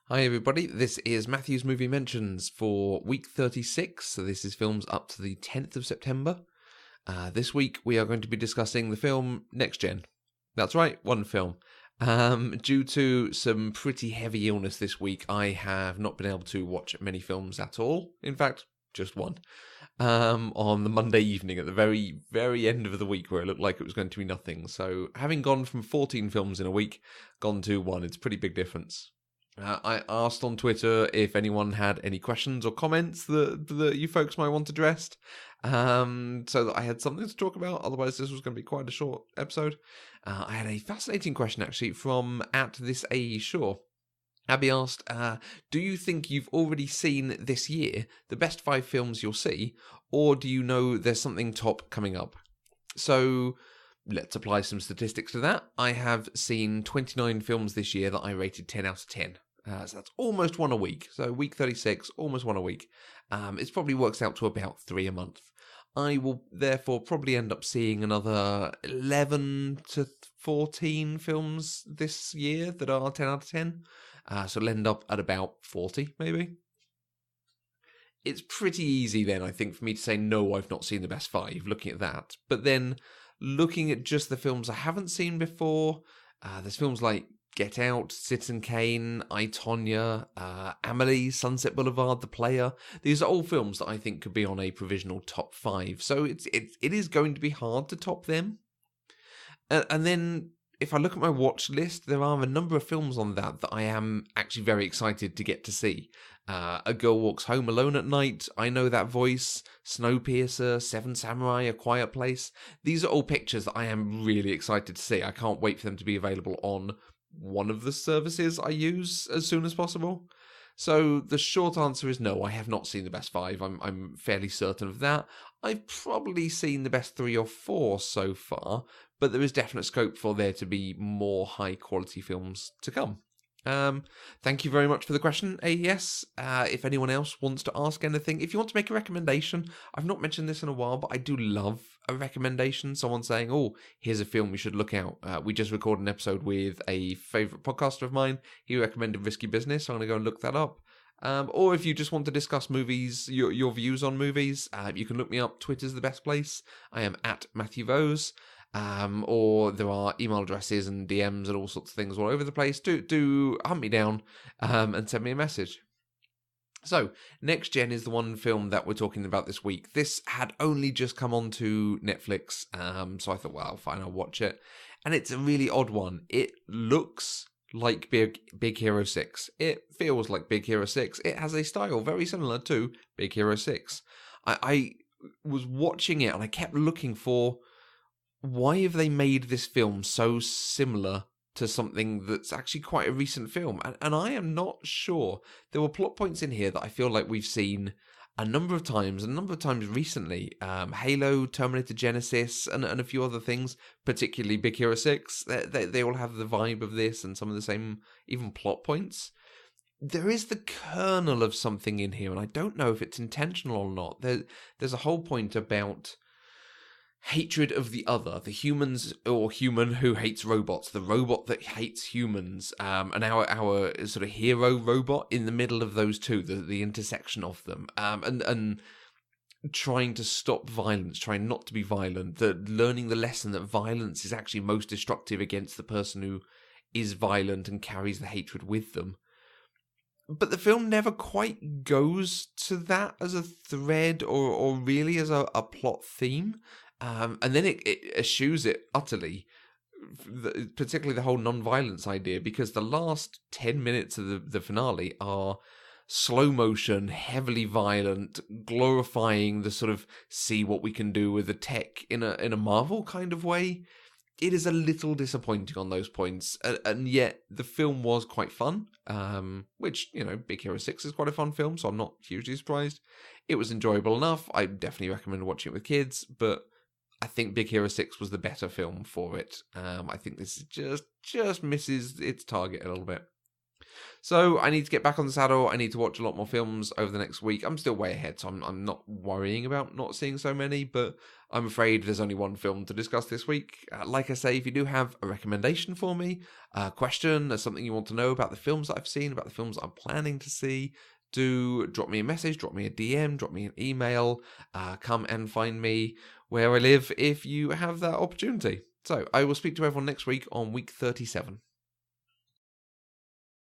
Hi everybody, this is Matthew's Movie Mentions for week 36, so this is films up to the 10th of September. This week we are going to be discussing the film Next Gen. That's right, one film. Due to some pretty heavy illness this week, I have not been able to watch many films at all. In fact, just one. On the Monday evening at the very, very end of the week where it looked like it was going to be nothing. So having gone from 14 films in a week, gone to one, it's a pretty big difference. I asked on Twitter if anyone had any questions or comments that you folks might want addressed, so that I had something to talk about. Otherwise, this was going to be quite a short episode. I had a fascinating question, actually, from @thisAESure. Abby asked, do you think you've already seen this year the best 5 films you'll see, or do you know there's something top coming up? So let's apply some statistics to that. I have seen 29 films this year that I rated 10 out of 10. So that's almost one a week. So week 36, almost one a week. It probably works out to about 3 a month. I will therefore probably end up seeing another 11 to 14 films this year that are 10 out of 10. So it'll end up at about 40, maybe. It's pretty easy then, I think, for me to say, no, I've not seen the best 5, looking at that. But then, looking at just the films I haven't seen before, there's films like Get Out, Citizen Kane, Tonya, Amelie, Sunset Boulevard, The Player. These are all films that I think could be on a provisional top 5. So it is going to be hard to top them. And then, if I look at my watch list, there are a number of films on that I am actually very excited to get to see. A Girl Walks Home Alone at Night, I Know That Voice, Snowpiercer, Seven Samurai, A Quiet Place. These are all pictures that I am really excited to see. I can't wait for them to be available on one of the services I use as soon as possible. So the short answer is no, I have not seen the best 5. I'm fairly certain of that. I've probably seen the best 3 or 4 so far, but there is definite scope for there to be more high quality films to come. Thank you very much for the question, AES. If anyone else wants to ask anything, if you want to make a recommendation, I've not mentioned this in a while, but I do love a recommendation. Someone saying, oh, here's a film we should look out. We just recorded an episode with a favourite podcaster of mine. He recommended Risky Business, so I'm going to go and look that up. Or if you just want to discuss movies, your views on movies, you can look me up. Twitter's the best place. I am @MatthewVose. Or there are email addresses and DMs and all sorts of things all over the place. Do hunt me down and send me a message. So, Next Gen is the one film that we're talking about this week. This had only just come onto Netflix, so I thought, well, fine, I'll watch it. And it's a really odd one. It looks like Big Hero 6. It feels like Big Hero 6. It has a style very similar to Big Hero 6. I was watching it and I kept looking for, why have they made this film so similar to something that's actually quite a recent film? And I am not sure. There were plot points in here that I feel like we've seen a number of times recently. Halo, Terminator Genesis, and a few other things, particularly Big Hero 6. They all have the vibe of this and some of the same even plot points. There is the kernel of something in here, and I don't know if it's intentional or not. There's a whole point about hatred of the other, the humans or human who hates robots, the robot that hates humans, and our sort of hero robot in the middle of those two, the intersection of them, and trying to stop violence, trying not to be violent, learning the lesson that violence is actually most destructive against the person who is violent and carries the hatred with them. But the film never quite goes to that as a thread or really as a plot theme. And then it eschews it utterly, particularly the whole non-violence idea, because the last 10 minutes of the finale are slow motion, heavily violent, glorifying the sort of see what we can do with the tech in a Marvel kind of way. It is a little disappointing on those points, and yet the film was quite fun, which, Big Hero 6 is quite a fun film, so I'm not hugely surprised. It was enjoyable enough. I definitely recommend watching it with kids, but I think Big Hero 6 was the better film for it. I think this just misses its target a little bit. So I need to get back on the saddle. I need to watch a lot more films over the next week. I'm still way ahead, so I'm not worrying about not seeing so many, but I'm afraid there's only one film to discuss this week. Like I say, if you do have a recommendation for me, a question, or something you want to know about the films that I've seen, about the films I'm planning to see, do drop me a message, drop me a DM, drop me an email, come and find me where I live if you have that opportunity. So I will speak to everyone next week on week 37.